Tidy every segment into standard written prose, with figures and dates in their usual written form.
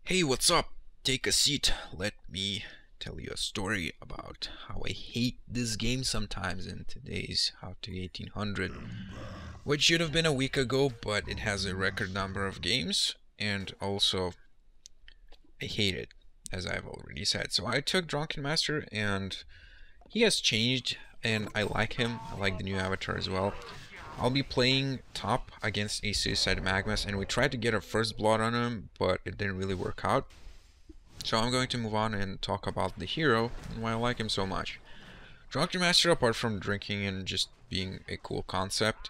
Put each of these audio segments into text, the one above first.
Hey, what's up? Take a seat. Let me tell you a story about how I hate this game sometimes in today's How to 1800, which should have been a week ago, but it has a record number of games, and also I hate it, as I've already said. So I took Drunken Master, and he has changed, and I like him. I like the new avatar as well. I'll be playing top against a Suicide Magmas, and we tried to get our first blood on him, but it didn't really work out. So I'm going to move on and talk about the hero and why I like him so much. Drunken Master, apart from drinking and just being a cool concept,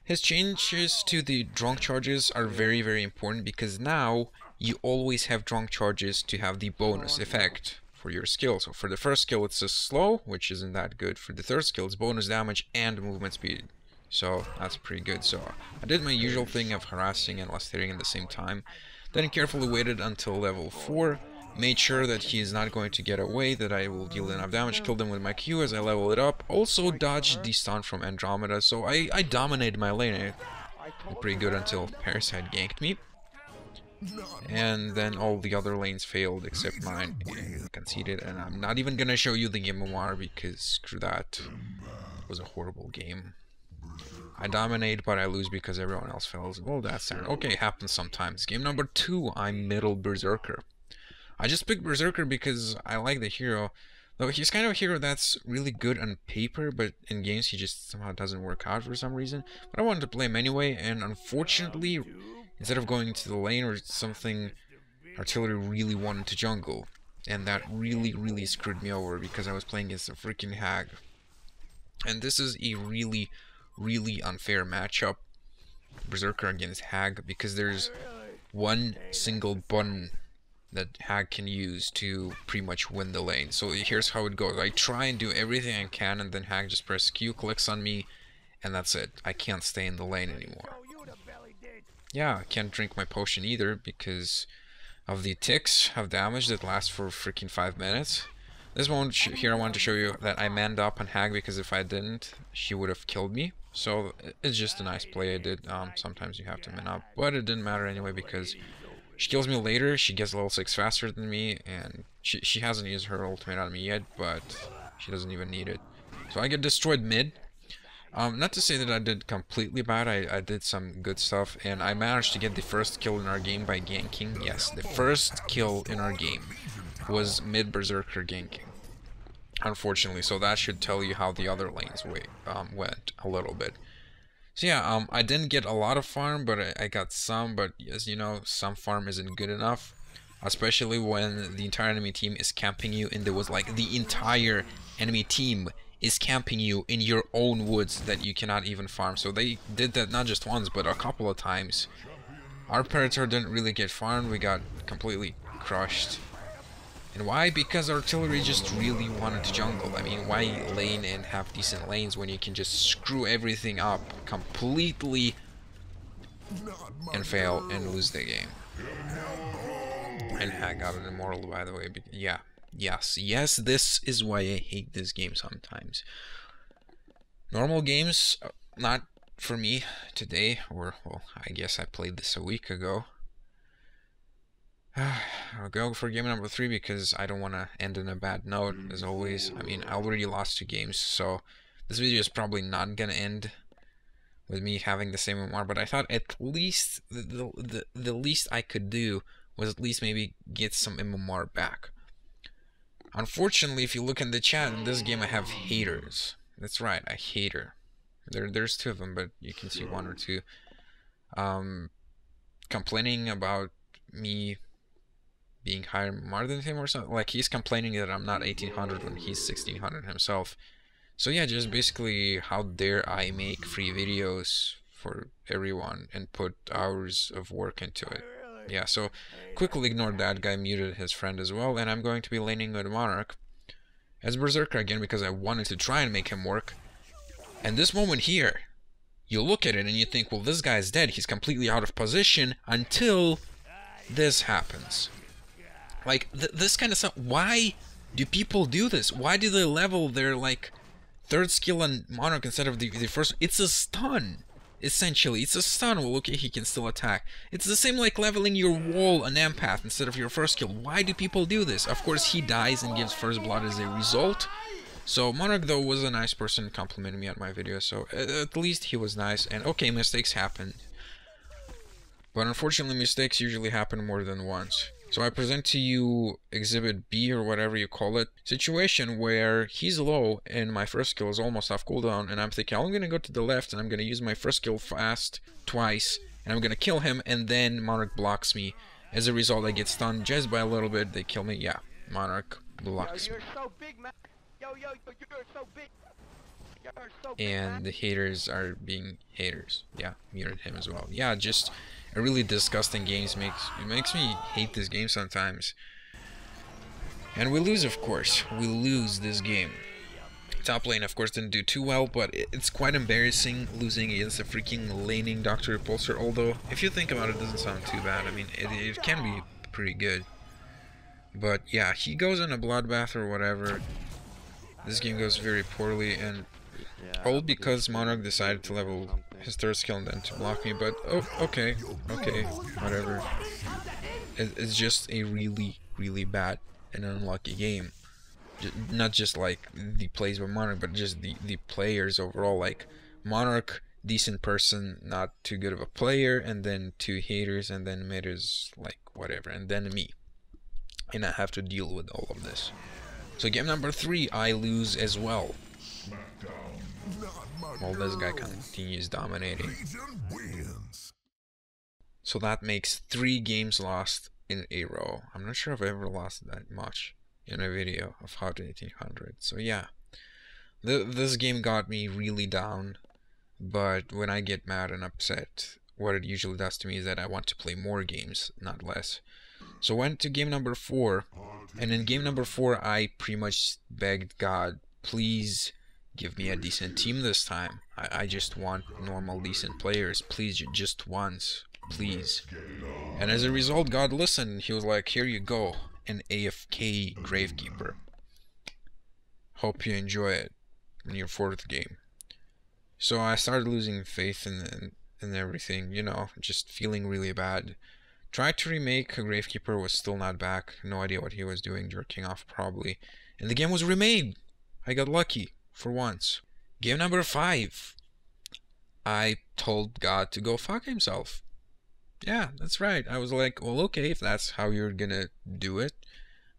his changes to the drunk charges are very, very important because now you always have drunk charges to have the bonus effect for your skill. So for the first skill it's a slow, which isn't that good. For the third skill it's bonus damage and movement speed. So that's pretty good. So I did my usual thing of harassing and lacerating at the same time. Then carefully waited until level 4. Made sure that he is not going to get away, that I will deal enough damage, killed him with my Q as I level it up. Also dodged the stun from Andromeda, so I dominated my lane. I did pretty good until Parasite ganked me. And then all the other lanes failed except mine, and conceded, and I'm not even gonna show you the game memoir because screw that. It was a horrible game. I dominate, but I lose because everyone else fails. Well, that's sad. Okay, happens sometimes. Game number 2, I'm middle Berserker. I just picked Berserker because I like the hero. Though he's kind of a hero that's really good on paper, but in games he just somehow doesn't work out for some reason. But I wanted to play him anyway, and unfortunately, instead of going to the lane or something, artillery really wanted to jungle. And that really screwed me over because I was playing against a freaking hag. And this is a really unfair matchup, Berserker against Hag, because there's one single button that Hag can use to pretty much win the lane. So here's how it goes. I try and do everything I can, and then Hag just presses Q, clicks on me, and that's it. I can't stay in the lane anymore. Yeah, I can't drink my potion either because of the ticks of damage that last for freaking 5 minutes. This moment here I wanted to show you that I manned up on Hag because if I didn't, she would have killed me. So it's just a nice play I did. Sometimes you have to man up, but it didn't matter anyway because she kills me later. She gets level 6 faster than me, and she hasn't used her ultimate on me yet, but she doesn't even need it. So I get destroyed mid. Not to say that I did completely bad, I did some good stuff, and I managed to get the first kill in our game by ganking. Yes, the first kill in our game was mid Berserker ganking, unfortunately, so that should tell you how the other lanes went a little bit. So yeah, I didn't get a lot of farm, but I got some, but as you know, some farm isn't good enough, especially when the entire enemy team is camping you in the woods. Like, the entire enemy team is camping you in your own woods that you cannot even farm. So they did that not just once, but a couple of times. Our Predator didn't really get farmed, we got completely crushed. And why? Because artillery just really wanted to jungle. I mean, why lane and have decent lanes when you can just screw everything up completely and fail and lose the game? And Hag got an immortal, by the way. Yeah, yes, this is why I hate this game sometimes. Normal games, not for me today, or, well, I guess I played this a week ago. I'll go for game number 3 because I don't want to end on a bad note, as always. I mean, I already lost 2 games, so this video is probably not gonna end with me having the same MMR, but I thought at least the least I could do was at least maybe get some MMR back. Unfortunately, if you look in the chat, in this game I have haters. That's right, a hater. There's 2 of them, but you can see 1 or 2 complaining about me being higher MMR than him or something. Like, he's complaining that I'm not 1800 when he's 1600 himself. So yeah, just basically, how dare I make free videos for everyone and put hours of work into it. Yeah, so quickly ignored that guy, muted his friend as well, and I'm going to be laning with Monarch as Berserker again because I wanted to try and make him work. And this moment here, you look at it and you think, well, this guy's dead, he's completely out of position, until this happens. Like, this kind of stuff. Why do people do this? Why do they level their, like, 3rd skill on Monarch instead of the first? It's a stun. Essentially, it's a stun wall. Okay, he can still attack. It's the same like leveling your wall an empath instead of your first kill. Why do people do this? Of course, he dies and gives first blood as a result. So Monarch though was a nice person, complimenting me on my video, so at least he was nice. And okay, mistakes happen, but unfortunately mistakes usually happen more than once. So I present to you Exhibit B, or whatever you call it, situation where he's low and my first skill is almost off cooldown, and I'm thinking I'm gonna go to the left and I'm gonna use my first skill fast twice and I'm gonna kill him, and then Monarch blocks me. As a result, I get stunned just by a little bit. They kill me. Yeah, Monarch blocks me. And the haters are being haters. Yeah, muted him as well. Yeah, just a really disgusting game. It makes me hate this game sometimes. And we lose, of course. We lose this game. Top lane, of course, didn't do too well, but it's quite embarrassing losing against a freaking laning Dr. Repulsor. Although, if you think about it, it doesn't sound too bad. I mean, it can be pretty good. But yeah, he goes in a bloodbath or whatever. This game goes very poorly, and all because Monarch decided to level his third skill and then to block me. But oh, okay, whatever. It's just a really bad and unlucky game. Not just like the plays by Monarch, but just the players overall. Like Monarch, decent person, not too good of a player, and then two haters, and then mid is like whatever, and then me. And I have to deal with all of this. So game number 3, I lose as well. Well, this guy continues dominating. So that makes 3 games lost in a row. I'm not sure if I ever lost that much in a video of HoN 1800. So yeah, this game got me really down. But when I get mad and upset, what it usually does to me is that I want to play more games, not less. So I went to game number 4, and in game number 4 I pretty much begged God, please give me a decent team this time. I just want normal decent players, please, just once, please. And as a result, God listened. He was like, here you go, an AFK Gravekeeper. Hope you enjoy it in your 4th game. So I started losing faith in everything, you know, just feeling really bad. Tried to remake, a Gravekeeper was still not back, no idea what he was doing, jerking off probably. And the game was remade! I got lucky, for once. Game number 5. I told God to go fuck himself. Yeah, that's right. I was like, well, okay, if that's how you're gonna do it,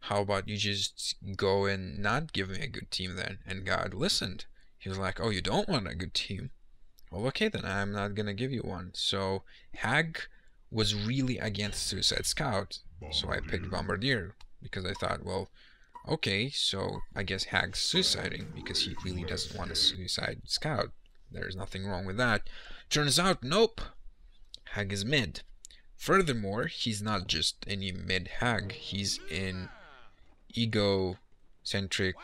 how about you just go and not give me a good team then? And God listened. He was like, oh, you don't want a good team? Well, okay, then I'm not gonna give you one. So, Hag was really against Suicide Scout, so I picked Bombardier, because I thought, well, okay, so I guess Hag's suiciding, because he really doesn't want a Suicide Scout. There's nothing wrong with that. Turns out, nope, Hag is mid. Furthermore, he's not just any mid Hag, he's an egocentric,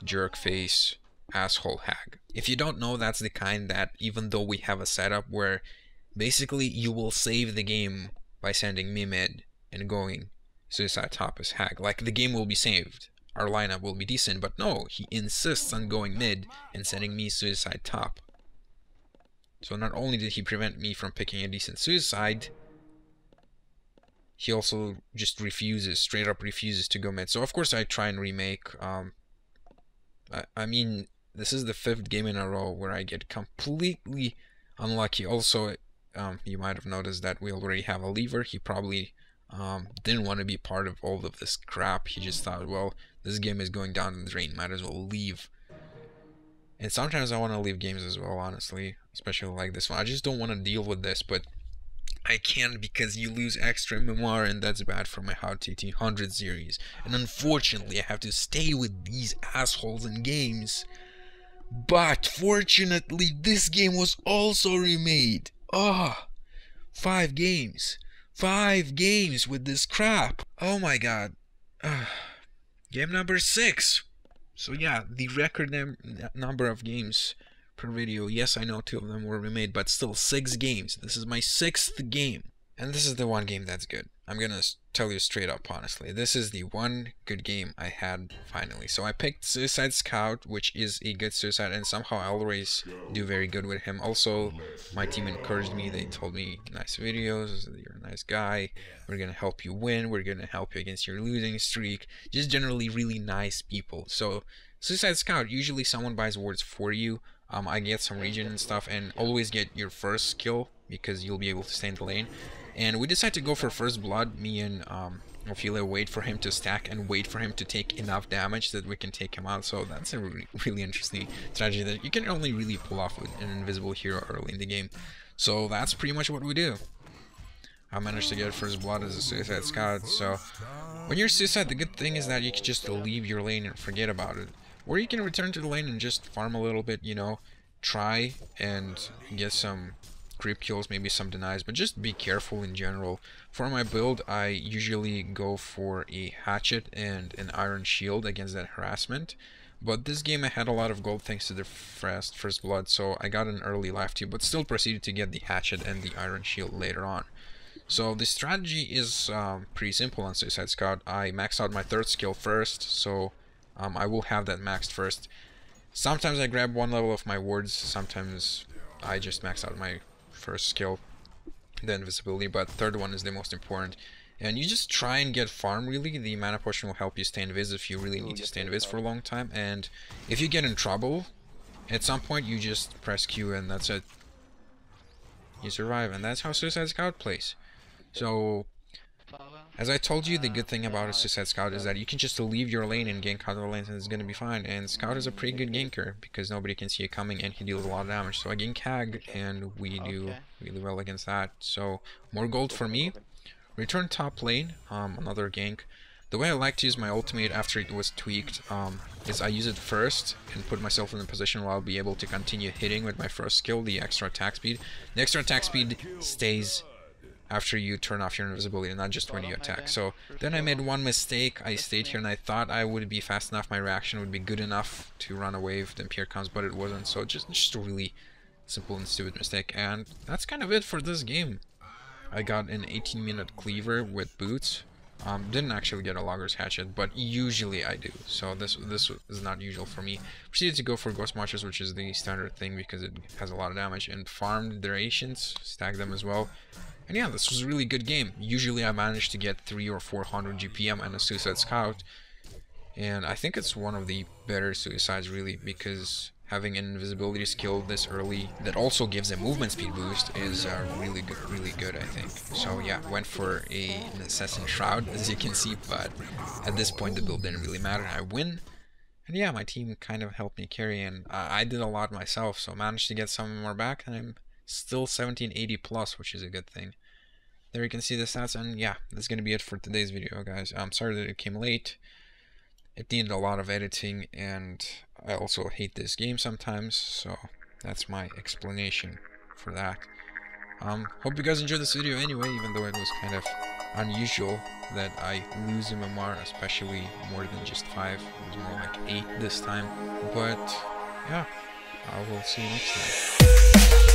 jerk-face, asshole Hag. If you don't know, that's the kind that, even though we have a setup where basically you will save the game by sending me mid and going Suicide top as Hag. Like, the game will be saved, our lineup will be decent, but no, he insists on going mid and sending me Suicide top. So not only did he prevent me from picking a decent Suicide, he also just refuses, straight up refuses to go mid. So of course I try and remake. I mean, this is the 5th game in a row where I get completely unlucky. Also, you might have noticed that we already have a lever. He probably didn't want to be part of all of this crap. He just thought, well, this game is going down the drain, might as well leave. And sometimes I want to leave games as well, honestly, especially like this one. I just don't want to deal with this, but I can't, because you lose extra MMR, and that's bad for my HoN 1800 series. And unfortunately, I have to stay with these assholes in games. But fortunately, this game was also remade. Oh, 5 games. 5 games with this crap. Oh my god. Game number 6. So yeah, the record number of games per video. Yes, I know 2 of them were remade, but still 6 games. This is my 6th game. And this is the one game that's good. I'm gonna tell you straight up, honestly. This is the one good game I had finally. So I picked Suicide Scout, which is a good suicide, and somehow I always do very good with him. Also, my team encouraged me. They told me, nice videos, you're a nice guy, we're gonna help you win, we're gonna help you against your losing streak. Just generally really nice people. So Suicide Scout, usually someone buys wards for you. I get some regen and stuff, and always get your first kill because you'll be able to stay in the lane. And we decided to go for first blood. Me and Ophelia wait for him to stack and wait for him to take enough damage that we can take him out. So that's a really interesting strategy that you can only really pull off with an invisible hero early in the game. So that's pretty much what we do. I managed to get first blood as a Suicide Scout. So when you're Suicide, the good thing is that you can just leave your lane and forget about it. Or you can return to the lane and just farm a little bit, you know, try and get some creep kills, maybe some denies, but just be careful in general. For my build, I usually go for a hatchet and an iron shield against that harassment. But this game I had a lot of gold thanks to the first blood, so I got an early life too, but still proceeded to get the hatchet and the iron shield later on. So the strategy is pretty simple on Suicide Scout. I max out my third skill first, so I will have that maxed first. Sometimes I grab one level of my wards, sometimes I just max out my first skill, the invisibility, but third one is the most important. And you just try and get farm, really. The mana potion will help you stay invis if you really need to stay invis for a long time. And if you get in trouble, at some point you just press Q and that's it. You survive, and that's how Suicide Scout plays. So, as I told you, the good thing about a Suicide Scout is that you can just leave your lane and gank other lanes and it's gonna be fine. And Scout is a pretty good ganker because nobody can see it coming and he deals a lot of damage. So I gank Hag and we do really well against that. So more gold for me. Return top lane, another gank. The way I like to use my ultimate after it was tweaked is I use it first and put myself in a position where I'll be able to continue hitting with my first skill, the extra attack speed. The extra attack speed stays after you turn off your invisibility, not just when you attack. So then I made one mistake. I stayed here and I thought I would be fast enough, my reaction would be good enough to run away if the Impure comes, but it wasn't. So just a really simple and stupid mistake. And that's kind of it for this game. I got an 18-minute cleaver with boots. Didn't actually get a logger's hatchet, but usually I do. So this is not usual for me. Proceeded to go for ghost marchers, which is the standard thing because it has a lot of damage, and farmed their Asians, stacked them as well. And yeah, this was a really good game. Usually I managed to get 300 or 400 GPM and a Suicide Scout. And I think it's one of the better suicides really, because having an invisibility skill this early that also gives a movement speed boost is really good, I think. So yeah, went for an Assassin Shroud, as you can see, but at this point the build didn't really matter. I win. And yeah, my team kind of helped me carry, and I did a lot myself, so managed to get some more back, and I'm still 1780 plus, which is a good thing. There you can see the stats, and yeah, that's gonna be it for today's video, guys. I'm sorry that it came late. It needed a lot of editing, and I also hate this game sometimes, so that's my explanation for that. Hope you guys enjoyed this video anyway, even though it was kind of unusual that I lose MMR, especially more than just 5. It was more like 8 this time. But yeah, I will see you next time.